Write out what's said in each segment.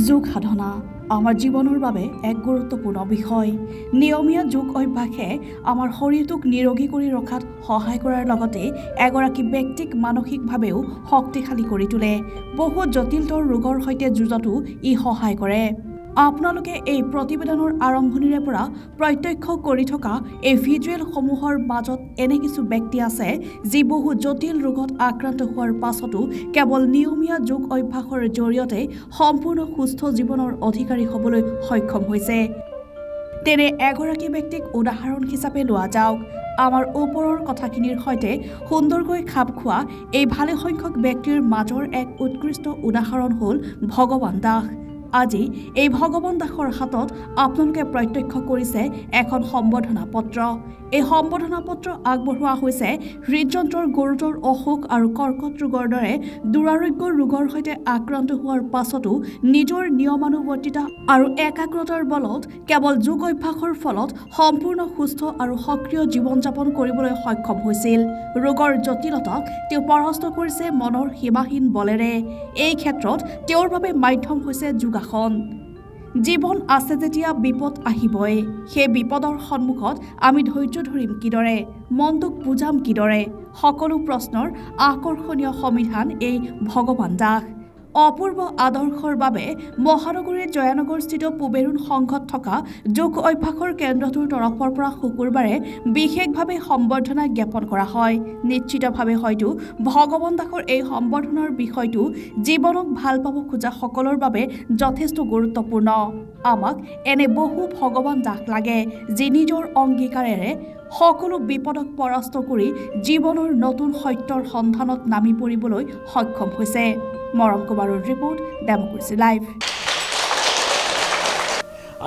যোগ সাধনা আমাৰ জীৱনৰ বাবে এক গুৰুত্বপূৰ্ণ বিষয়। নিয়মীয়া যোগ অভ্যাসে আমাৰ শৰীৰটোক নিৰোগী কৰি ৰখাত সহায় কৰাৰ লগতে এগৰাকী ব্যক্তিক মানসিকভাৱেও শক্তিশালী কৰি তোলে। বহু জটিলতৰ ৰোগৰ সৈতে যুঁজতো ই সহায় কৰে। আপোনালোকে এই প্ৰতিবেদনৰ আৰম্ভণিৰে পৰা প্ৰত্যক্ষ কৰি থকা এই ভিজুৱেলসমূহৰ মাজত এনে কিছু ব্যক্তি আছে যি বহু জটিল ৰোগত আক্ৰান্ত হোৱাৰ পাছতো কেৱল নিয়মীয়া যোগ অভ্যাসৰ জৰিয়তে সম্পূৰ্ণ সুস্থ জীৱনৰ অধিকাৰী হ'বলৈ সক্ষম হৈছে। তেনে এগৰাকী ব্যক্তিক উদাহৰণ হিচাপে লোৱা যাওক। আমাৰ ওপৰৰ কথাখিনিৰ সৈতে সুন্দৰকৈ খাপ খোৱা এই ভালেসংখ্যক ব্যক্তিৰ মাজৰ এক উৎকৃষ্ট উদাহৰণ হ'ল ভগৱান দাস। আজি এই ভগৱান দাসৰ হাতত আপোনালোকে প্ৰত্যক্ষ কৰিছে এখন সম্বৰ্ধনা পত্ৰ। এই সম্বৰ্ধনা পত্ৰ আগবঢ়োৱা হৈছে হৃদযন্ত্ৰৰ গুৰুতৰ অসুখ আৰু কৰ্কট ৰোগৰ দৰে দুৰাৰোগ্য ৰোগৰ সৈতে আক্ৰান্ত হোৱাৰ পাছতো নিজৰ নিয়মানুৱৰ্তিতা আৰু একাগ্ৰতাৰ বলত কেৱল যোগ অভ্যাসৰ ফলত সম্পূৰ্ণ সুস্থ আৰু সক্ৰিয় জীৱন যাপন কৰিবলৈ সক্ষম হৈছিল। ৰোগৰ জটিলতাক তেওঁ পৰাস্ত কৰিছে মনৰ সীমাহীন বলেৰে। এই ক্ষেত্ৰত তেওঁৰ বাবে মাধ্যম হৈছে যোগাসন। জীৱন আছে যেতিয়া বিপদ আহিবই। সেই বিপদৰ সন্মুখত আমি ধৈৰ্য ধৰিম কিদৰে, মনটোক বুজাম কিদৰে, সকলো প্ৰশ্নৰ আকৰ্ষণীয় সমাধান এই ভগৱান দাস। অপূৰ্ব আদৰ্শৰ বাবে মহানগৰীৰ জয়ানগৰস্থিত পুবেৰুণ সংঘত থকা যোগ অভ্যাসৰ কেন্দ্ৰটোৰ তৰফৰ পৰা শুকুৰবাৰে বিশেষভাৱে সম্বৰ্ধনা জ্ঞাপন কৰা হয়। নিশ্চিতভাৱে হয়তো ভগৱান দাসৰ এই সম্বৰ্ধনাৰ বিষয়টো জীৱনক ভাল পাব খোজা সকলৰ বাবে যথেষ্ট গুৰুত্বপূৰ্ণ। আমাক এনে বহু ভগৱান দাস লাগে যি নিজৰ অংগীকাৰেৰে সকলো বিপদক পৰাস্ত কৰি জীৱনৰ নতুন সত্যৰ সন্ধানত নামি পৰিবলৈ সক্ষম হৈছে। মৰম কুমাৰৰ ৰিপৰ্ট, ডেম'ক্ৰেচি লাইভ।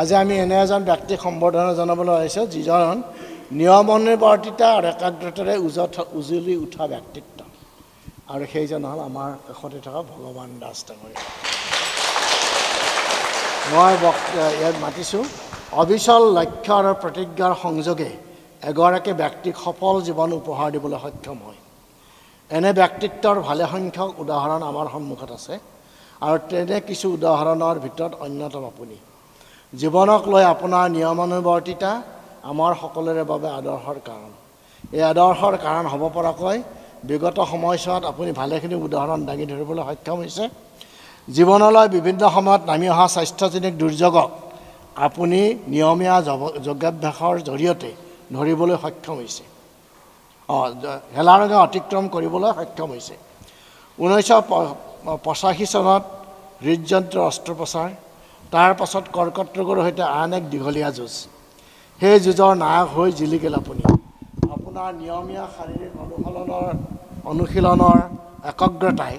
আজি আমি এনে এজন ব্যক্তিক সম্বৰ্ধনা জনাবলৈ আহিছোঁ যিজন নিয়মানুৱৰ্তিতা আৰু একাগ্ৰতাৰে উজলি উঠা ব্যক্তিত্ব, আৰু সেইজন হ'ল আমাৰ কাষতে থকা ভগৱান দাস ডাঙৰীয়া। মই ইয়াত মাতিছোঁ অবিচল লক্ষ্য আৰু প্ৰতিজ্ঞাৰ সংযোগে এগৰাকী ব্যক্তিক সফল জীৱন উপহাৰ দিবলৈ সক্ষম হয়। এনে ব্যক্তিত্বৰ ভালেসংখ্যক উদাহৰণ আমাৰ সন্মুখত আছে, আৰু তেনে কিছু উদাহৰণৰ ভিতৰত অন্যতম আপুনি। জীৱনক লৈ আপোনাৰ নিয়মানুৱৰ্তিতা আমাৰ সকলোৰে বাবে আদৰ্শৰ কাৰণ। এই আদৰ্শৰ কাৰণ হ'ব পৰাকৈ বিগত সময়ছোৱাত আপুনি ভালেখিনি উদাহৰণ দাঙি ধৰিবলৈ সক্ষম হৈছে। জীৱনলৈ বিভিন্ন সময়ত নামি অহা স্বাস্থ্যজনিত দুৰ্যোগক আপুনি নিয়মীয়া যোগাভ্যাসৰ জৰিয়তে ধৰিবলৈ সক্ষম হৈছে, হেলাৰঙে অতিক্ৰম কৰিবলৈ সক্ষম হৈছে। 1985 চনত হৃদযন্ত্ৰৰ অস্ত্ৰোপচাৰ, তাৰ পাছত কৰ্কট ৰোগৰ সৈতে আন এক দীঘলীয়া যুঁজ। সেই যুঁজৰ নায়ক হৈ জিলিকিল আপুনি। আপোনাৰ নিয়মীয়া শাৰীৰিক অনুশীলনৰ একাগ্ৰতাই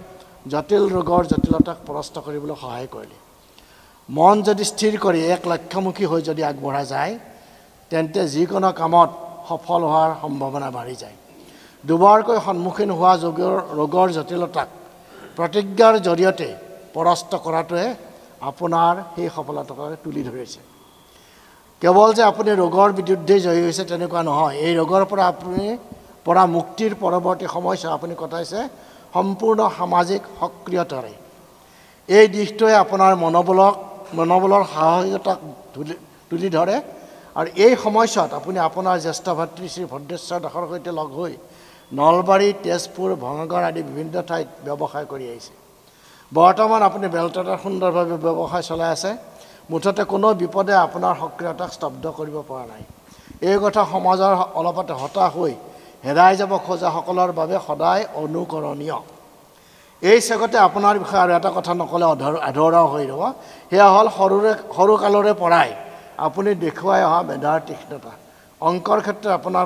জটিল ৰোগৰ জটিলতাক পৰাস্ত কৰিবলৈ সহায় কৰিলে। মন যদি স্থিৰ কৰি এক লক্ষ্যমুখী হৈ যদি আগবঢ়া যায়, তেন্তে যিকোনো কামত সফল হোৱাৰ সম্ভাৱনা বাঢ়ি যায়। দুবাৰকৈ সন্মুখীন হোৱা ৰোগৰ জটিলতাক প্ৰতিজ্ঞাৰ জৰিয়তে পৰাস্ত কৰাটোৱে আপোনাৰ সেই সফলতাক তুলি ধৰিছে। কেৱল যে আপুনি ৰোগৰ বিৰুদ্ধে জয়ী হৈছে তেনেকুৱা নহয়, এই ৰোগৰ পৰা মুক্তিৰ পৰৱৰ্তী সময়ছোৱা আপুনি কটাইছে সম্পূৰ্ণ সামাজিক সক্ৰিয়তাৰে। এই দিশটোৱে আপোনাৰ মনোবলৰ সাহসিকতাক তুলি ধৰে, আৰু এই সময়ছোৱাত আপুনি আপোনাৰ জ্যেষ্ঠ ভাতৃ শ্ৰী ভদ্ৰেশ্বৰ দাসৰ সৈতে লগ হৈ নলবাৰী, তেজপুৰ, ভঙাগড় আদি বিভিন্ন ঠাইত ব্যৱসায় কৰি আহিছে। বৰ্তমান আপুনি বেলতলাত সুন্দৰভাৱে ব্যৱসায় চলাই আছে। মুঠতে কোনো বিপদে আপোনাৰ সক্ৰিয়তাক স্তব্ধ কৰিব পৰা নাই। এই কথা সমাজৰ অলপতে হতাশ হৈ হেৰাই যাব খোজাসকলৰ বাবে সদায় অনুকৰণীয়। এই চেগতে আপোনাৰ বিষয়ে আৰু এটা কথা নক'লে আধৰুৱা হৈ ৰ'ব। সেয়া হ'ল সৰুকালৰে পৰাই আপুনি দেখুৱাই অহা মেধাৰ তীক্ষ্ণতা। অংকৰ ক্ষেত্ৰত আপোনাৰ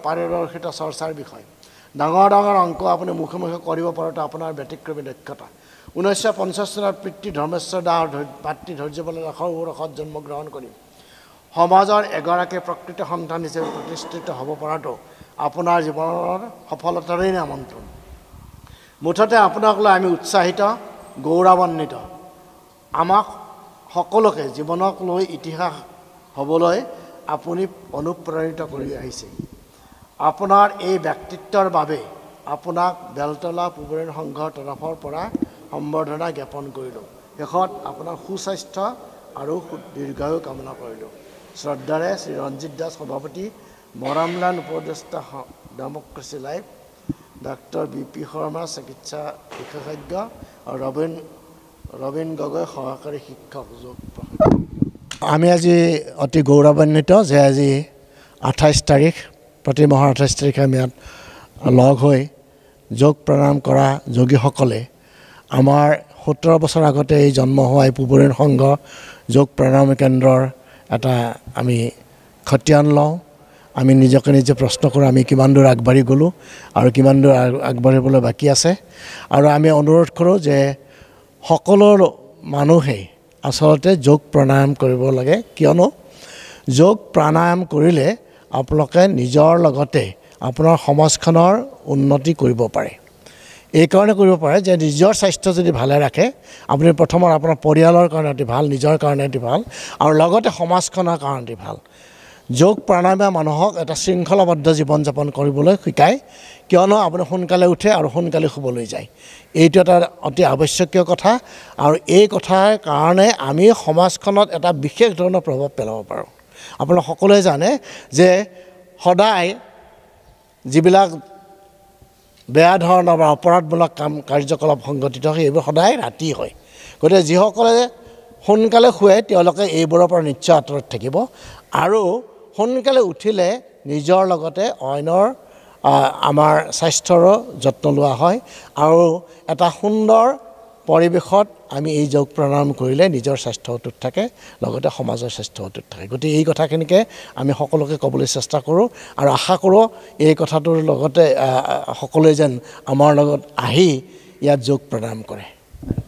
পাৰিদৰ্শিতা চৰ্চাৰ বিষয়। ডাঙৰ ডাঙৰ অংক আপুনি মুখে মুখে কৰিব পৰাটো আপোনাৰ ব্যতিক্ৰমী দক্ষতা। 1950 চনত পিতৃ ধৰ্মেশ্বৰ দাস আৰু ভাতৃ ধৈৰ্যপাল দাসৰ ঔৰসত জন্মগ্ৰহণ কৰি সমাজৰ এগৰাকী প্ৰকৃত সন্তান হিচাপে প্ৰতিষ্ঠিত হ'ব পৰাটো আপোনাৰ জীৱনৰ সফলতাৰেই আমন্ত্ৰণ। মুঠতে আপোনাক লৈ আমি উৎসাহিত, গৌৰৱান্বিত। আমাক সকলোকে জীৱনক লৈ ইতিহাস হ'বলৈ আপুনি অনুপ্ৰাণিত কৰি আহিছে। আপোনাৰ এই ব্যক্তিত্বৰ বাবে আপোনাক বেলতলা পুবেৰুণ সংঘৰ তৰফৰ পৰা সম্বৰ্ধনা জ্ঞাপন কৰিলোঁ। শেষত আপোনাৰ সুস্বাস্থ্য আৰু দীৰ্ঘায়ু কামনা কৰিলোঁ। শ্ৰদ্ধাৰে শ্ৰী ৰঞ্জিত দাস সভাপতি, মৰামলান উপদেষ্টা democracy live, doctor BP Sharma চিকিৎসা বিশেষজ্ঞ আৰু ৰবীন গগৈ সহকাৰী শিক্ষক যোগ। আমি আজি অতি গৌৰৱান্বিত যে আজি 28 তাৰিখ, প্ৰতি মাহৰ 28 তাৰিখে আমি ইয়াত লগ হৈ যোগ প্ৰণাম কৰা যোগীসকলে আমাৰ 17 বছৰ আগতে এই জন্ম হোৱা এই পূবৰীণ সংঘ যোগ প্ৰণাম কেন্দ্ৰৰ এটা আমি খতিয়ান লওঁ। আমি নিজকে নিজে প্ৰশ্ন কৰোঁ আমি কিমান দূৰ আগবাঢ়ি গ'লোঁ আৰু কিমান দূৰ আগবাঢ়িবলৈ বাকী আছে। আৰু আমি অনুৰোধ কৰোঁ যে সকলো মানুহেই আচলতে যোগ প্ৰণায়াম কৰিব লাগে, কিয়নো যোগ প্ৰণায়াম কৰিলে আপোনালোকে নিজৰ লগতে আপোনাৰ সমাজখনৰ উন্নতি কৰিব পাৰে। এইকাৰণে কৰিব পাৰে যে নিজৰ স্বাস্থ্য যদি ভালে ৰাখে, আপুনি প্ৰথমত আপোনাৰ পৰিয়ালৰ কাৰণে অতি ভাল, নিজৰ কাৰণে অতি ভাল আৰু লগতে সমাজখনৰ কাৰণে অতি ভাল। যোগ প্ৰণায়ামে মানুহক এটা শৃংখলাবদ্ধ জীৱন যাপন কৰিবলৈ শিকায়, কিয়নো আপুনি সোনকালে উঠে আৰু সোনকালে শুবলৈ যায়। এইটো এটা অতি আৱশ্যকীয় কথা আৰু এই কথাৰ কাৰণে আমি সমাজখনত এটা বিশেষ ধৰণৰ প্ৰভাৱ পেলাব পাৰোঁ। আপোনালোক সকলোৱে জানে যে সদায় যিবিলাক বেয়া ধৰণৰ বা অপৰাধমূলক কাৰ্যকলাপ সংঘটিত হয় এইবোৰ সদায় ৰাতি হয়। গতিকে যিসকলে সোনকালে শুৱে তেওঁলোকে এইবোৰৰ পৰা নিশ্চয় আঁতৰত থাকিব আৰু সোনকালে উঠিলে নিজৰ লগতে অইনৰ আমাৰ স্বাস্থ্যৰো যত্ন লোৱা হয় আৰু এটা সুন্দৰ পৰিৱেশত আমি এই যোগ প্ৰণায়াম কৰিলে নিজৰ স্বাস্থ্য অটুট থাকে, লগতে সমাজৰ স্বাস্থ্য অটুট থাকে। গতিকে এই কথাখিনিকে আমি সকলোকে ক'বলৈ চেষ্টা কৰোঁ আৰু আশা কৰোঁ এই কথাটোৰ লগতে সকলোৱে যেন আমাৰ লগত আহি ইয়াত যোগ প্ৰণায়াম কৰে।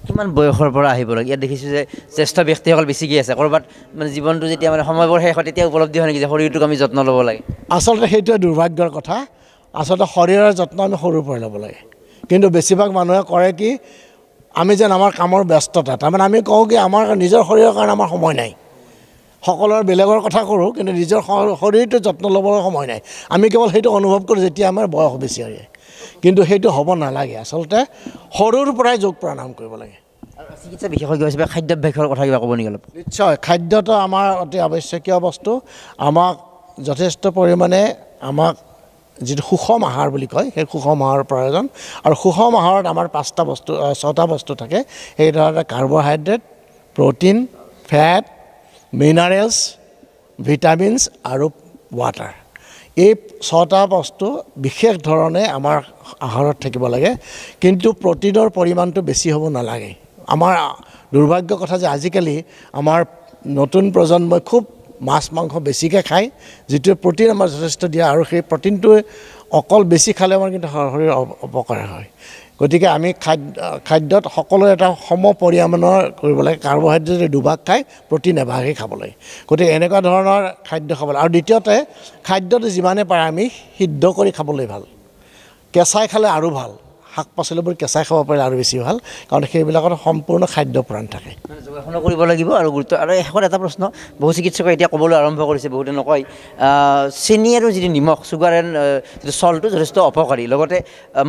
কিমান বয়সৰ পৰা আহিব লাগে? ইয়াত দেখিছোঁ যে জ্যেষ্ঠ ব্যক্তিসকল বেছিকৈ আছে, ক'ৰবাত মানে জীৱনটো যেতিয়া মানে সময়বোৰ শেষ হয় তেতিয়া উপলব্ধি হয় নেকি যে শৰীৰটোক আমি যত্ন ল'ব লাগে? আচলতে সেইটোৱে দুৰ্ভাগ্যৰ কথা। আচলতে শৰীৰৰ যত্ন আমি সৰুৰ পৰাই ল'ব লাগে, কিন্তু বেছিভাগ মানুহে কৰে কি, আমি যেন আমাৰ কামৰ ব্যস্ততা, তাৰমানে আমি কওঁ কি আমাৰ নিজৰ শৰীৰৰ কাৰণে আমাৰ সময় নাই। সকলোৰে বেলেগৰ কথা কৰোঁ, কিন্তু নিজৰ শৰীৰটো যত্ন ল'বৰ সময় নাই। আমি কেৱল সেইটো অনুভৱ কৰোঁ যেতিয়া আমাৰ বয়স বেছি হয়, কিন্তু সেইটো হ'ব নালাগে। আচলতে সৰুৰ পৰাই যোগ প্ৰণায়াম কৰিব লাগে। চিকিৎসা বিশেষজ্ঞ হিচাপে খাদ্যাভ্যাসৰ কথা কিবা ক'ব নেকি অলপ? নিশ্চয়, খাদ্যটো আমাৰ অতি আৱশ্যকীয় বস্তু। আমাক যথেষ্ট পৰিমাণে আমাক যিটো সুষম আহাৰ বুলি কয় সেই সুষম আহাৰৰ প্ৰয়োজন আৰু সুষম আহাৰত আমাৰ 6টা বস্তু থাকে। সেই ধৰণে carbohydrate, protein, fat, minerals, vitamins আৰু ৱাটাৰ। এই 6টা বস্তু বিশেষ ধৰণে আমাৰ আহাৰত থাকিব লাগে, কিন্তু প্ৰ'টিনৰ পৰিমাণটো বেছি হ'ব নালাগে। আমাৰ দুৰ্ভাগ্য কথা যে আজিকালি আমাৰ নতুন প্ৰজন্মই খুব মাছ মাংস বেছিকৈ খায়, যিটোৱে প্ৰ'টিন আমাৰ যথেষ্ট দিয়ে আৰু সেই প্ৰ'টিনটোৱে অকল বেছি খালে আমাৰ কিন্তু শৰীৰৰ অপকাৰ হয়। গতিকে আমি খাদ্যত সকলোৱে এটা সম পৰিমাণৰ কৰিব লাগে। কাৰ্বহাইড্ৰেট যদি 2 ভাগ খায়, প্ৰ'টিন এভাগেই খাব লাগে। গতিকে এনেকুৱা ধৰণৰ খাদ্য খাব লাগে। আৰু দ্বিতীয়তে খাদ্যটো যিমানে পাৰে আমি সিদ্ধ কৰি খাবলৈ ভাল, কেঁচাই খালে আৰু ভাল। শাক পাচলিবোৰ কেঁচাই খাব পাৰিলে আৰু বেছি ভাল, কাৰণ সেইবিলাকত সম্পূৰ্ণ খাদ্য প্ৰাণ থাকে। যোগাসনো কৰিব লাগিব আৰু গুৰুত্ব। আৰু শেষত এটা প্ৰশ্ন, বহু চিকিৎসকে এতিয়া ক'বলৈ আৰম্ভ কৰিছে, বহুতে নকয়, চেনি আৰু যিটো নিমখ, চুগাৰ এণ্ড যিটো চল্টটো যথেষ্ট অপকাৰী, লগতে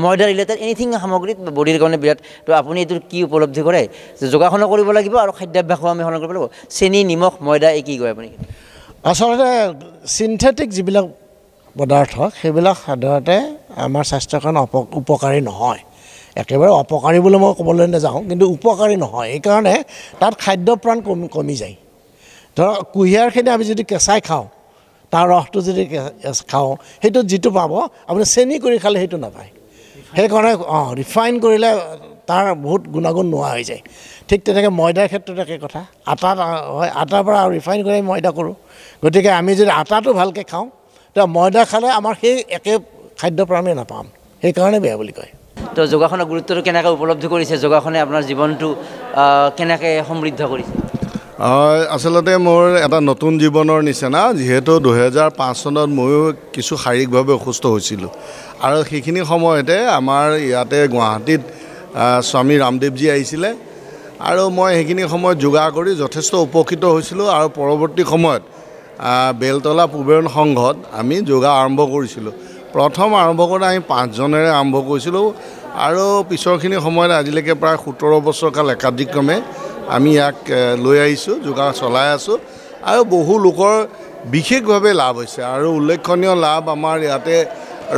ময়দা ৰিলেটেড এনিথিং সামগ্ৰী বডিৰ কাৰণে বিৰাট। তো আপুনি এইটো কি উপলব্ধি কৰে যে যোগাসনো কৰিব লাগিব আৰু খাদ্যাভ্যাসো আমি সলনি কৰিব লাগিব? চেনি, নিমখ, ময়দা এই কি কয় আপুনি? আচলতে চিন্থেটিক যিবিলাক পদাৰ্থ সেইবিলাক সাধাৰণতে আমাৰ স্বাস্থ্যৰ কাৰণে উপকাৰী নহয়। একেবাৰে অপকাৰী বুলি মই ক'বলৈ নাযাওঁ, কিন্তু উপকাৰী নহয়। এইকাৰণে তাত খাদ্য প্ৰাণ কমি যায়। ধৰক কুঁহিয়াৰখিনি আমি যদি কেঁচাই খাওঁ, তাৰ ৰসটো যদি খাওঁ, সেইটোত যিটো পাব আপুনি চেনি কৰি খালে সেইটো নাপায়। সেইকাৰণে ৰিফাইন কৰিলে তাৰ বহুত গুণাগুণ নোহোৱা হৈ যায়। ঠিক তেনেকৈ ময়দাৰ ক্ষেত্ৰত একে কথা। আটা হয়, আটাৰ পৰা ৰিফাইন কৰি আমি ময়দা কৰোঁ। গতিকে আমি যদি আটাটো ভালকৈ খাওঁ, তেতিয়া ময়দা খালে আমাৰ সেই একে খাদ্য প্ৰাণ আমি নাপাম, সেইকাৰণে বেয়া বুলি কয়। তো যোগাসনৰ গুৰুত্বটো কেনেকৈ উপলব্ধি কৰিছে? যোগাসনে আপোনাৰ জীৱনটো কেনেকৈ সমৃদ্ধ কৰিছে? আচলতে মোৰ এটা নতুন জীৱনৰ নিচিনা, যিহেতু 2005 চনত ময়ো কিছু শাৰীৰিকভাৱে অসুস্থ হৈছিলোঁ আৰু সেইখিনি সময়তে আমাৰ ইয়াতে গুৱাহাটীত স্বামী ৰামদেৱজী আহিছিলে আৰু মই সেইখিনি সময়ত যোগা কৰি যথেষ্ট উপকৃত হৈছিলোঁ। আৰু পৰৱৰ্তী সময়ত বেলতলা পূবৰীণ সংঘত আমি যোগা আৰম্ভ কৰিছিলোঁ। প্ৰথম আৰম্ভ কৰোঁতে আমি 5 জনেৰে আৰম্ভ কৰিছিলোঁ আৰু পিছৰখিনি সময়ত আজিলৈকে প্ৰায় 17 বছৰ কাল একাধিক্ৰমে আমি ইয়াক লৈ আহিছোঁ, যোগা চলাই আছোঁ আৰু বহু লোকৰ বিশেষভাৱে লাভ হৈছে। আৰু উল্লেখনীয় লাভ আমাৰ ইয়াতে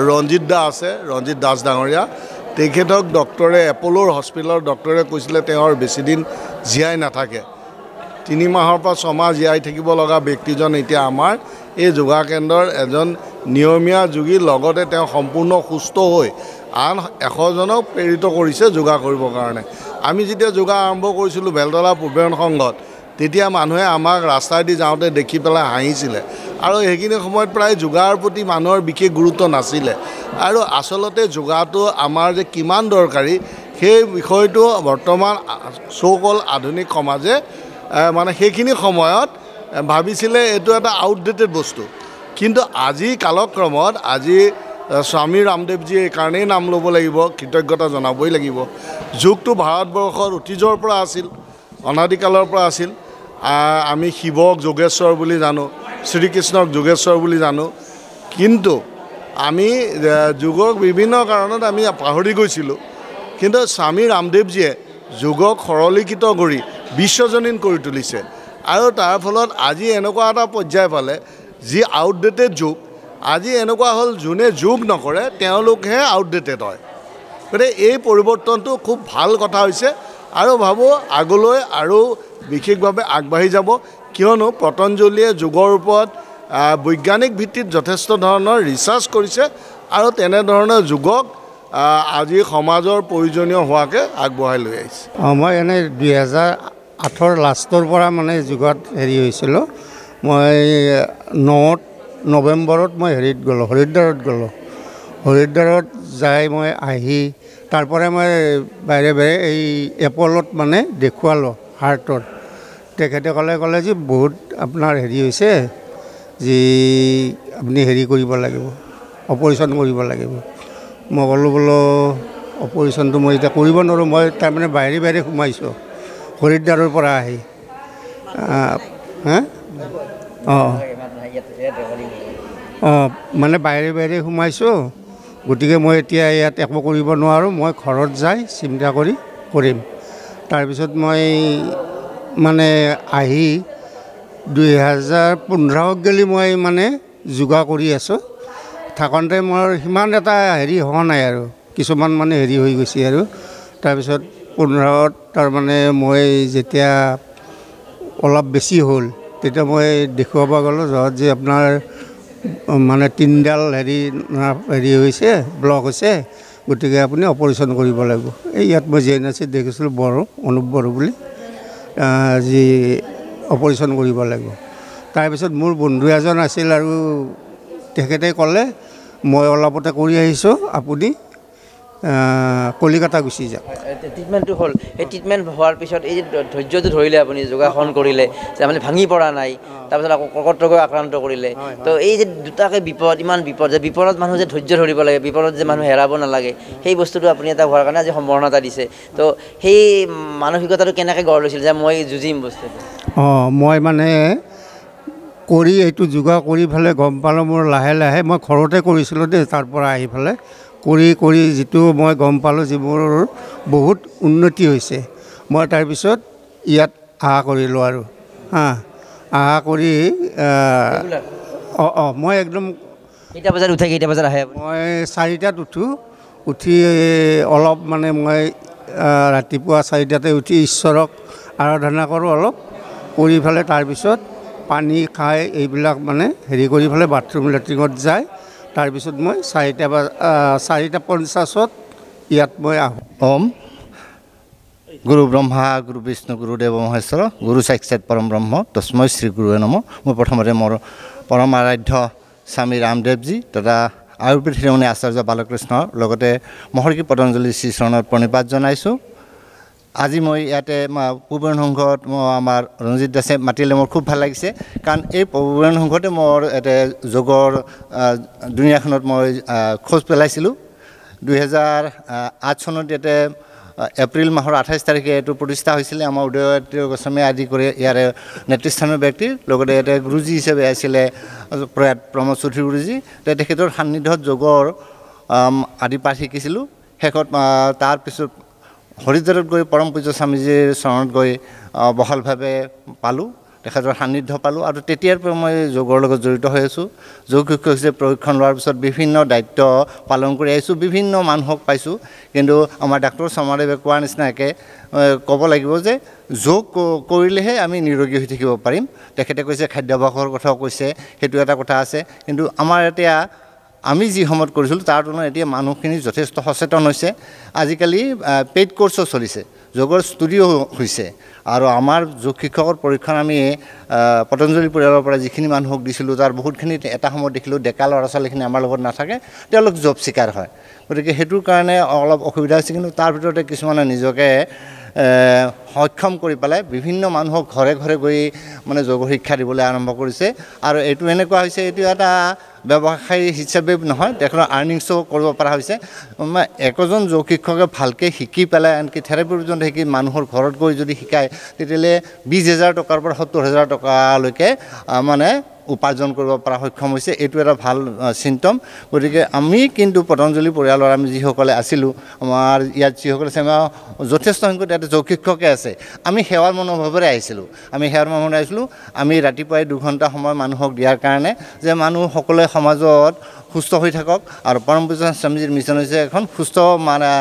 ৰঞ্জিত দা আছে, ৰঞ্জিত দাস ডাঙৰীয়া, তেখেতক ডক্টৰে এপ'লৰ হস্পিটেলৰ ডক্টৰে কৈছিলে তেওঁৰ বেছিদিন জীয়াই নাথাকে, 3 মাহৰ পৰা 6 মাহ জীয়াই থাকিব লগা ব্যক্তিজন এতিয়া আমাৰ এই যোগা কেন্দ্ৰৰ এজন নিয়মীয়া যোগী, লগতে তেওঁ সম্পূৰ্ণ সুস্থ হৈ আন 100জনক প্ৰেৰিত কৰিছে যোগা কৰিবৰ কাৰণে। আমি যেতিয়া যোগা আৰম্ভ কৰিছিলোঁ বেলতলা পূৰ্বায়ন সংঘত, তেতিয়া মানুহে আমাক ৰাস্তাইদি যাওঁতে দেখি পেলাই হাঁহিছিলে আৰু সেইখিনি সময়ত প্ৰায় যোগাৰ প্ৰতি মানুহৰ বিশেষ গুৰুত্ব নাছিলে। আৰু আচলতে যোগাটো আমাৰ যে কিমান দৰকাৰী সেই বিষয়টো বৰ্তমান চৌকল আধুনিক সমাজে মানে সেইখিনি সময়ত ভাবিছিলে এইটো এটা আউটডেটেড বস্তু। কিন্তু আজি কালক্ৰমত আজি স্বামী ৰামদেৱজীয়ে এইকাৰণেই নাম ল'ব লাগিব, কৃতজ্ঞতা জনাবই লাগিব। যোগটো ভাৰতবৰ্ষৰ অতীজৰ পৰা আছিল, অনাদিকালৰ পৰা আছিল। আমি শিৱক যোগেশ্বৰ বুলি জানো, শ্ৰীকৃষ্ণক যোগেশ্বৰ বুলি জানো, কিন্তু আমি যোগক বিভিন্ন কাৰণত আমি পাহৰি গৈছিলোঁ। কিন্তু স্বামী ৰামদেৱজীয়ে যোগক সৰলীকৃত কৰি বিশ্বজনীন কৰি তুলিছে আৰু তাৰ ফলত আজি এনেকুৱা এটা পৰ্যায় পালে যি আউটডেটেড যুগ, আজি এনেকুৱা হ'ল যোনে যোগ নকৰে তেওঁলোকহে আউটডেটেড হয়। গতিকে এই পৰিৱৰ্তনটো খুব ভাল কথা হৈছে আৰু ভাবোঁ আগলৈ আৰু বিশেষভাৱে আগবাঢ়ি যাব, কিয়নো পতঞ্জলীয়ে যোগৰ ওপৰত বৈজ্ঞানিক ভিত্তিত যথেষ্ট ধৰণৰ ৰিচাৰ্চ কৰিছে আৰু তেনেধৰণৰ যোগক আজি সমাজৰ প্ৰয়োজনীয় হোৱাকৈ আগবঢ়াই লৈ আহিছে। মই এনেই 2008ৰ লাষ্টৰ পৰা মানে যোগত হেৰি হৈছিলোঁ। মই 9 নৱেম্বৰত মই হেৰিত গ'লোঁ, হৰিদ্বাৰত গ'লোঁ। হৰিদ্বাৰত যাই মই আহি তাৰপৰা মই বাহিৰে বাহিৰে এই এপলত মানে দেখুৱালোঁ হাৰ্টৰ। তেখেতে ক'লে যে বহুত আপোনাৰ হেৰি হৈছে, যে আপুনি হেৰি কৰিব লাগিব, অপাৰেশ্যন কৰিব লাগিব। মই ক'লোঁ বোলো অপাৰেশ্যনটো মই এতিয়া কৰিব নোৱাৰোঁ, মই তাৰমানে বাহিৰে বাহিৰে সোমাইছোঁ হৰিদ্বাৰৰ পৰা আহি। মানে বাহিৰে বাহিৰে সোমাইছোঁ, গতিকে মই এতিয়া ইয়াত একো কৰিব নোৱাৰোঁ, মই ঘৰত যাই চিন্তা কৰি কৰিম। তাৰপিছত মই মানে আহি 2015 গেলি মই মানে যোগা কৰি আছোঁ। থাকোঁতে মোৰ সিমান এটা হেৰি হোৱা নাই আৰু কিছুমান মানে হেৰি হৈ গৈছে আৰু। তাৰপিছত 15ত তাৰমানে মই যেতিয়া অলপ বেছি হ'ল তেতিয়া মই দেখুৱাব গ'লোঁ, য'ত যে আপোনাৰ মানে 3ডাল হেৰি হৈছে, ব্লক হৈছে, গতিকে আপুনি অপাৰেশ্যন কৰিব লাগিব। এই ইয়াত মই JNC দেখিছিলোঁ অনুপ বড়ো বুলি, যি অপাৰেশ্যন কৰিব লাগিব। তাৰপিছত মোৰ বন্ধু এজন আছিল আৰু তেখেতে ক'লে মই অলপতে কৰি আহিছোঁ, আপুনি কলিকতা গুচি যাওক। ট্ৰিটমেণ্টটো হ'ল, সেই ট্ৰিটমেণ্ট হোৱাৰ পিছত এই যে ধৈৰ্যটো ধৰিলে আপুনি, যোগাসন কৰিলে যে আপুনি ভাঙি পৰা নাই, তাৰপিছত আকৌ কৰ্কট ৰোগত আক্ৰান্ত কৰিলে, তো এই যে দুটাকৈ বিপদ, ইমান বিপদ, যে বিপদত মানুহ যে ধৈৰ্য ধৰিব লাগে, বিপদত যে মানুহ হেৰাব নালাগে, সেই বস্তুটো আপুনি এটা হোৱাৰ কাৰণে আজি সম্ভাৱনা এটা দিছে। তো সেই মানসিকতাটো কেনেকৈ গঢ় লৈছিল যে মই যুঁজিম বস্তুটো? মই মানে কৰি এইটো যোগা কৰি পেলাই গম পালোঁ, মোৰ লাহে লাহে মই ঘৰতে কৰিছিলোঁ দেই, তাৰ পৰা আহি পেলাই কৰি যিটো মই গম পালোঁ যে মোৰ বহুত উন্নতি হৈছে। মই তাৰপিছত ইয়াত আহা কৰিলোঁ আৰু আহা কৰি মই একদম কেইটা বজাত উঠে, কেইটা বজাত আহে? মই 4টাত উঠোঁ, উঠি অলপ মানে মই ৰাতিপুৱা 4টাতে উঠি ঈশ্বৰক আৰাধনা কৰোঁ, অলপ কৰি পেলাই তাৰপিছত পানী খাই এইবিলাক মানে হেৰি কৰি পেলাই বাথৰুম লেট্ৰিনত যায়। তাৰপিছত মই 4:50 ইয়াত মই আহোঁ। গুৰু ব্ৰহ্মা গুৰু বিষ্ণু গুৰুদেৱ মহেশ্বৰ গুৰু সাক্ষাৎ পৰম ব্ৰহ্ম তস্মৈ শ্ৰী গুৰুৱে নমঃ। মই প্ৰথমতে মোৰ পৰম আৰাধ্য স্বামী ৰামদেৱজী তথা আয়ুৰ্বেদ শিৰোমণি আচাৰ্য বালকৃষ্ণৰ লগতে মহৰ্ষি পতঞ্জলি শ্ৰীচৰণত প্ৰণিপাত জনাইছোঁ। আজি মই ইয়াতে পূৰ্বায়ন সংঘত আমাৰ ৰঞ্জিত দাসে মাতিলে মোৰ খুব ভাল লাগিছে, কাৰণ এই পূৰ্বায়ন সংঘতে মোৰ এটা যোগৰ দুনিয়াখনত মই খোজ পেলাইছিলোঁ। 2008 চনত ইয়াতে এপ্ৰিল মাহৰ 28 তাৰিখে এইটো প্ৰতিষ্ঠা হৈছিলে। আমাৰ উদয়তীয় গোস্বামী আদি কৰি ইয়াৰে নেতৃস্থানীয় ব্যক্তিৰ লগতে ইয়াতে গুৰুজী হিচাপে আছিলে প্ৰয়াত প্ৰমোদ চৌধুৰী গুৰুজী। তেখেতৰ সান্নিধ্যত যোগৰ আদি পাঠ শিকিছিলোঁ। শেষত তাৰপিছত হৰিদ্বাৰত গৈ পৰম পূজ্য স্বামীজীৰ চৰণত গৈ বহলভাৱে পালোঁ, তেখেতৰ সান্নিধ্য পালোঁ। আৰু তেতিয়াৰ পৰা মই যোগৰ লগত জড়িত হৈ আছোঁ। যোগ শিক্ষক হিচাপে প্ৰশিক্ষণ লোৱাৰ পিছত বিভিন্ন দায়িত্ব পালন কৰি আহিছোঁ, বিভিন্ন মানুহক পাইছোঁ। কিন্তু আমাৰ ডাক্তৰ শৰ্মাদেৱে কোৱাৰ নিচিনাকৈ ক'ব লাগিব যে যোগ কৰিলেহে আমি নিৰোগী হৈ থাকিব পাৰিম। তেখেতে কৈছে খাদ্যাভ্যাসৰ কথাও কৈছে, সেইটো এটা কথা আছে। কিন্তু আমাৰ এতিয়া আমি যি সময়ত কৰিছিলোঁ তাৰ তুলনাত এতিয়া মানুহখিনি যথেষ্ট সচেতন হৈছে। আজিকালি পেইড কোৰ্চো চলিছে, যোগৰ ষ্টুডিঅ' হৈছে। আৰু আমাৰ যোগ শিক্ষকৰ পৰীক্ষণ আমি পতঞ্জলি পৰিয়ালৰ পৰা যিখিনি মানুহক দিছিলোঁ তাৰ বহুতখিনি এটা সময়ত দেখিলোঁ ডেকা ল'ৰা ছোৱালীখিনি আমাৰ লগত নাথাকে, তেওঁলোক জব চিকাৰ হয়। গতিকে সেইটোৰ কাৰণে অলপ অসুবিধা হৈছে। কিন্তু তাৰ ভিতৰতে কিছুমানে নিজকে সক্ষম কৰি পেলাই বিভিন্ন মানুহক ঘৰে ঘৰে গৈ মানে যোগৰ শিক্ষা দিবলৈ আৰম্ভ কৰিছে। আৰু এইটো এনেকুৱা হৈছে, এইটো এটা ব্যৱসায়ী হিচাপে নহয়, তেখেতৰ আৰ্নিংছো কৰিব পৰা হৈছে। একোজন যোগ শিক্ষকে ভালকৈ শিকি পেলাই আনকি থেৰাপি পৰ্যন্ত শিকি মানুহৰ ঘৰত গৈ যদি শিকায়, তেতিয়াহ'লে 20,000 টকাৰ পৰা 70,000 টকালৈকে মানে উপাৰ্জন কৰিব পৰা সক্ষম হৈছে। এইটো এটা ভাল চিন্তম। গতিকে আমি কিন্তু পতঞ্জলি পৰিয়ালৰ আমি যিসকলে আছিলোঁ, আমাৰ ইয়াত যিসকলে আছে, আমাৰ যথেষ্ট সংখ্যক ইয়াতে যোগ শিক্ষকে আছে। আমি সেৱাৰ মনোভাৱেৰে আহিছিলোঁ। আমি ৰাতিপুৱাই 2 ঘণ্টা সময় মানুহক দিয়াৰ কাৰণে যে মানুহ সকলোৱে সমাজত সুস্থ হৈ থাকক। আৰু পৰম পূজ্য স্বামীজীৰ মিছন হৈছে এখন সুস্থ মানে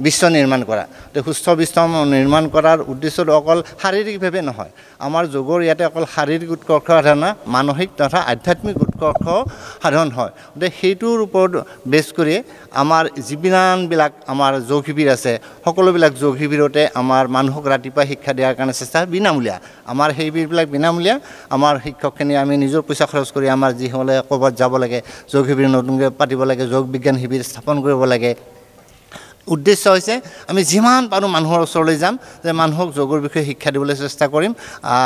বিশ্ব নিৰ্মাণ কৰা। তো সুস্থ বিশ্ব নিৰ্মাণ কৰাৰ উদ্দেশ্যটো অকল শাৰীৰিকভাৱে নহয়, আমাৰ যোগৰ ইয়াতে অকল শাৰীৰিক উৎকৰ্ষ সাধন নহয়, মানসিক তথা আধ্যাত্মিক উৎকৰ্ষ সাধন হয়। গতিকে সেইটোৰ ওপৰত বেছ কৰি আমাৰ যিমানবিলাক আমাৰ যোগ শিবিৰ আছে, সকলোবিলাক যোগ শিবিৰতে আমাৰ মানুহক ৰাতিপুৱা শিক্ষা দিয়াৰ কাৰণে চেষ্টা বিনামূলীয়া। আমাৰ সেই শিবিৰবিলাক বিনামূলীয়া। আমাৰ শিক্ষকখিনি আমি নিজৰ পইচা খৰচ কৰি আমাৰ যিসকলে ক'ৰবাত যাব লাগে, যোগ শিবিৰ নতুনকৈ পাতিব লাগে, যোগ বিজ্ঞান শিবিৰ স্থাপন কৰিব লাগে। উদ্দেশ্য হৈছে আমি যিমান পাৰোঁ মানুহৰ ওচৰলৈ যাম, যে মানুহক যোগৰ বিষয়ে শিক্ষা দিবলৈ চেষ্টা কৰিম।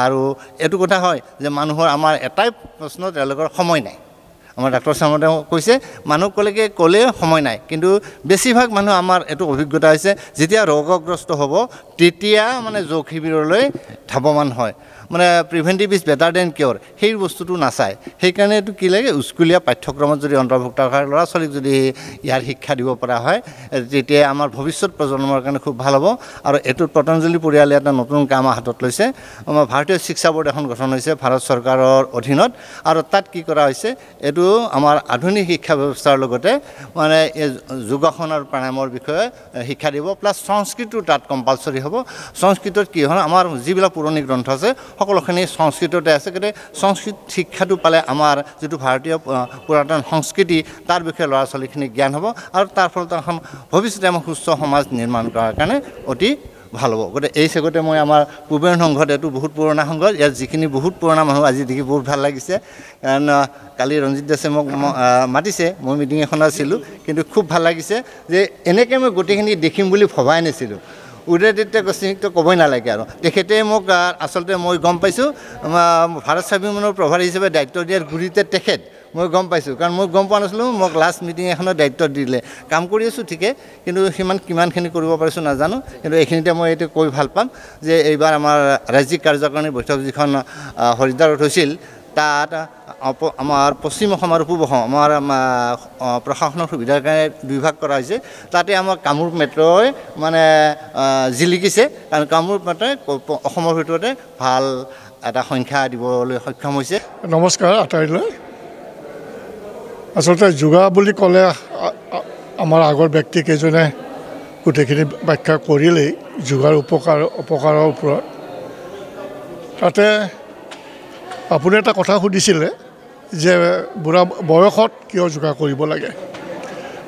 আৰু এইটো কথা হয় যে মানুহৰ আমাৰ এটাই প্ৰশ্ন, তেওঁলোকৰ সময় নাই। আমাৰ ডাক্তৰ শৰ্মাদেৱে কৈছে মানুহক ক'লে সময় নাই। কিন্তু বেছিভাগ মানুহ আমাৰ এইটো অভিজ্ঞতা হৈছে, যেতিয়া ৰোগগ্ৰস্ত হ'ব তেতিয়া মানে যোগ শিবিৰলৈ ধাৱমান হয়। মানে প্ৰিভেণ্টিভ ইজ বেটাৰ দেন কিয়ৰ, সেই বস্তুটো নাচায়। সেইকাৰণে এইটো কি লাগে, স্কুলীয়া পাঠ্যক্ৰমত যদি অন্তৰ্ভুক্ত হয়, ল'ৰা ছোৱালীক যদি ইয়াৰ শিক্ষা দিব পৰা হয়, তেতিয়া আমাৰ ভৱিষ্যত প্ৰজন্মৰ কাৰণে খুব ভাল হ'ব। আৰু এইটোত পতঞ্জলি পৰিয়ালে এটা নতুন কাম হাতত লৈছে। আমাৰ ভাৰতীয় শিক্ষা বোৰ্ড এখন গঠন হৈছে ভাৰত চৰকাৰৰ অধীনত। আৰু তাত কি কৰা হৈছে, এইটো আমাৰ আধুনিক শিক্ষা ব্যৱস্থাৰ লগতে মানে এই যোগাসন আৰু প্ৰাণায়ামৰ বিষয়ে শিক্ষা দিব। প্লাছ সংস্কৃতো তাত কম্পালচৰি হ'ব। সংস্কৃতত কি হয়, আমাৰ যিবিলাক পুৰণি গ্ৰন্থ আছে সকলোখিনি সংস্কৃততে আছে। গতিকে সংস্কৃত শিক্ষাটো পালে আমাৰ যিটো ভাৰতীয় পুৰাতন সংস্কৃতি তাৰ বিষয়ে ল'ৰা ছোৱালীখিনি জ্ঞান হ'ব। আৰু তাৰ ফলত এখন ভৱিষ্যতে আমাৰ সুস্থ সমাজ নিৰ্মাণ কৰাৰ কাৰণে অতি ভাল হ'ব। গতিকে এই চেগতে মই আমাৰ পূবেন সংঘত, এইটো বহুত পুৰণা সংঘ, ইয়াত যিখিনি বহুত পুৰণা মানুহ আজি দেখি বহুত ভাল লাগিছে। কাৰণ কালি ৰঞ্জিত দাসে মোক মাতিছে, মই মিটিং এখনত আছিলোঁ, কিন্তু খুব ভাল লাগিছে যে এনেকৈ মই গোটেইখিনি দেখিম বুলি ভবাই নাছিলোঁ। উদয়দিত্য গোস্বামীকতো ক'বই নালাগে। আৰু তেখেতে মোক আচলতে মই গম পাইছোঁ, ভাৰত স্বাভিমানৰ প্ৰভাৰী হিচাপে দায়িত্ব দিয়াৰ গুৰিতে তেখেত, মই গম পাইছোঁ। কাৰণ মই গম পোৱা নাছিলোঁ। মোক লাষ্ট মিটিং এখনৰ দায়িত্ব দিলে। কাম কৰি আছোঁ ঠিকে, কিন্তু কিমানখিনি কৰিব পাৰিছোঁ নাজানো। কিন্তু এইখিনিতে মই এইটো কৈ ভাল পাম যে এইবাৰ আমাৰ ৰাজ্যিক কাৰ্যকাৰিণী বৈঠক যিখন হৰিদ্বাৰত হৈছিল, তাত আমাৰ পশ্চিম অসম আৰু পূব অসম আমাৰ প্ৰশাসনৰ সুবিধাৰ কাৰণে 2 ভাগ কৰা হৈছে। তাতে আমাৰ কামৰূপ মেট্ৰই মানে জিলিকিছে। কাৰণ কামৰূপ মেট্ৰই অসমৰ ভিতৰতে ভাল এটা সংখ্যা দিবলৈ সক্ষম হৈছে। নমস্কাৰ আটাইলৈ। আচলতে যোগা বুলি ক'লে আমাৰ আগৰ ব্যক্তিকেইজনে গোটেইখিনি ব্যাখ্যা কৰিলেই যোগাৰ অপকাৰৰ ওপৰত। তাতে আপুনি এটা কথা সুধিছিলে যে বুঢ়া বয়সত কিয় যোগা কৰিব লাগে।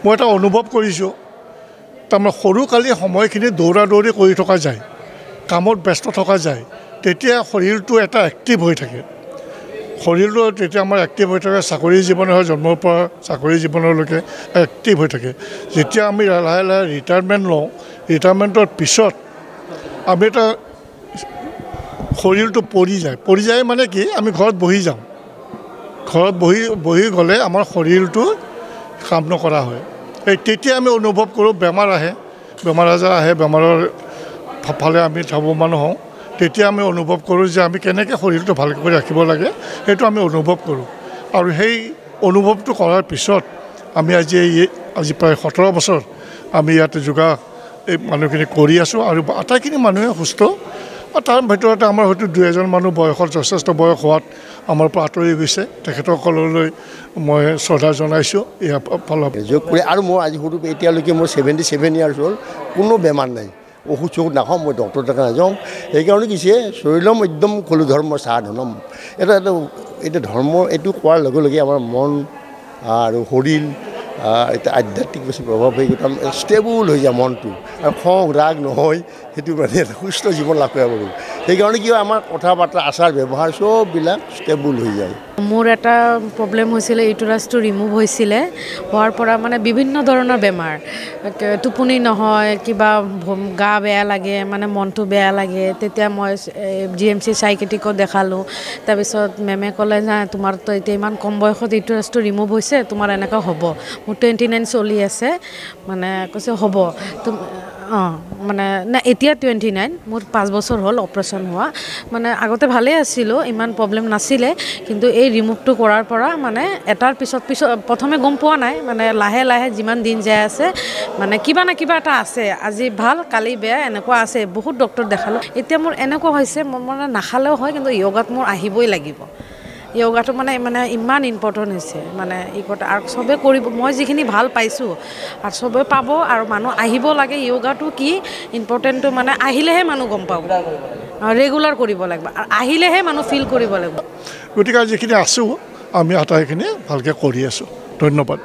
মই এটা অনুভৱ কৰিছোঁ, তাৰমানে সৰুকালি সময়খিনি দৌৰা দৌৰি কৰি থকা যায়, কামত ব্যস্ত থকা যায়, তেতিয়া শৰীৰটো এটা এক্টিভ হৈ থাকে। শৰীৰটো তেতিয়া আমাৰ এক্টিভ হৈ থাকে, চাকৰি জীৱনৰ জন্মৰ পৰা চাকৰি জীৱনলৈকে এক্টিভ হৈ থাকে। যেতিয়া আমি লাহে লাহে ৰিটায়াৰমেণ্ট লওঁ, ৰিটায়াৰমেণ্টৰ পিছত আমি এটা শৰীৰটো পৰি যায় মানে কি, আমি ঘৰত বহি যাওঁ। ঘৰত বহি গ'লে আমাৰ শৰীৰটো কাম নকৰা হয়। তেতিয়া আমি অনুভৱ কৰোঁ বেমাৰ আজাৰ আহে, বেমাৰৰ ফালে আমি ধাৱমান হওঁ। তেতিয়া আমি অনুভৱ কৰোঁ যে আমি কেনেকৈ শৰীৰটো ভালকৈ ৰাখিব লাগে, সেইটো আমি অনুভৱ কৰোঁ। আৰু সেই অনুভৱটো কৰাৰ পিছত আমি আজি প্ৰায় 17 বছৰ আমি ইয়াতে যোগা এই মানুহখিনি কৰি আছোঁ আৰু আটাইখিনি মানুহে সুস্থ তাৰ ভিতৰতে আমাৰ হয়তো 2-এজন মানুহ বয়সত যথেষ্ট বয়স হোৱাত আমাৰ পৰা আঁতৰি গৈছে তেখেতসকললৈ মই শ্ৰদ্ধা জনাইছোঁ ইয়াৰ ফালৰ যোগ কৰি আৰু মোৰ আজি সৰু এতিয়ালৈকে মোৰ 77 ইয়াৰ্ছ হ'ল কোনো বেমাৰ নাই ঔষধ চৌষধ নাখাওঁ মই ডক্টৰ তাতে নাযাওঁ সেইকাৰণে কিছে শৰীৰম একদম ক'লো ধৰ্ম সাধনম এটা ধৰ্ম এইটো কোৱাৰ লগে লগে আমাৰ মন আৰু শৰীৰ এটা আধ্যাত্মিক বেছি প্ৰভাৱ হৈ একদম ষ্টেবল হৈ যায় মনটো আৰু খং ৰাগ নহয় সেইটো মানে এটা সুস্থ জীৱন লাভ কৰিব পাৰোঁ সেইকাৰণে কি হয় আমাৰ কথা বাৰ্তা আচাৰ ব্যৱহাৰ চববিলাক ষ্টেবল হৈ যায় মোৰ এটা প্ৰব্লেম হৈছিলে ইউটেৰাছটো ৰিমুভ হৈছিলে হোৱাৰ পৰা মানে বিভিন্ন ধৰণৰ বেমাৰ টোপনি নহয় কিবা গা বেয়া লাগে মানে মনটো বেয়া লাগে তেতিয়া মই GMC চাইকেটিকত দেখালোঁ তাৰপিছত মেমে ক'লে যে তোমাৰতো এতিয়া ইমান কম বয়সত ইউটেৰাছটো ৰিমুভ হৈছে তোমাৰ এনেকুৱা হ'ব মোৰ 29 চলি আছে মানে কৈছে হ'ব মানে না এতিয়া 29 মোৰ 5 বছৰ হ'ল অপাৰেশ্যন হোৱা মানে আগতে ভালেই আছিলোঁ ইমান প্ৰব্লেম নাছিলে কিন্তু এই ৰিমুভটো কৰাৰ পৰা মানে এটাৰ পিছত প্ৰথমে গম পোৱা নাই মানে লাহে লাহে যিমান দিন যায় আছে মানে কিবা না কিবা এটা আছে আজি ভাল কালি বেয়া এনেকুৱা আছে বহুত ডক্টৰ দেখালোঁ এতিয়া মোৰ এনেকুৱা হৈছে মই মানে নাখালেও হয় কিন্তু য়োগাত মোৰ আহিবই লাগিব য়োগাটো মানে ইমান ইম্পৰ্টেণ্ট হৈছে মানে এই কথা আৰু চবে কৰিব মই যিখিনি ভাল পাইছোঁ আৰু চবে পাব আৰু মানুহ আহিব লাগে য়োগাটো কি ইম্পৰ্টেণ্টটো মানে আহিলেহে মানুহ গম পাব ৰেগুলাৰ কৰিব লাগিব আৰু আহিলেহে মানুহ ফিল কৰিব লাগিব গতিকে যিখিনি আছোঁ আমি আটাইখিনি ভালকৈ কৰি আছোঁ ধন্যবাদ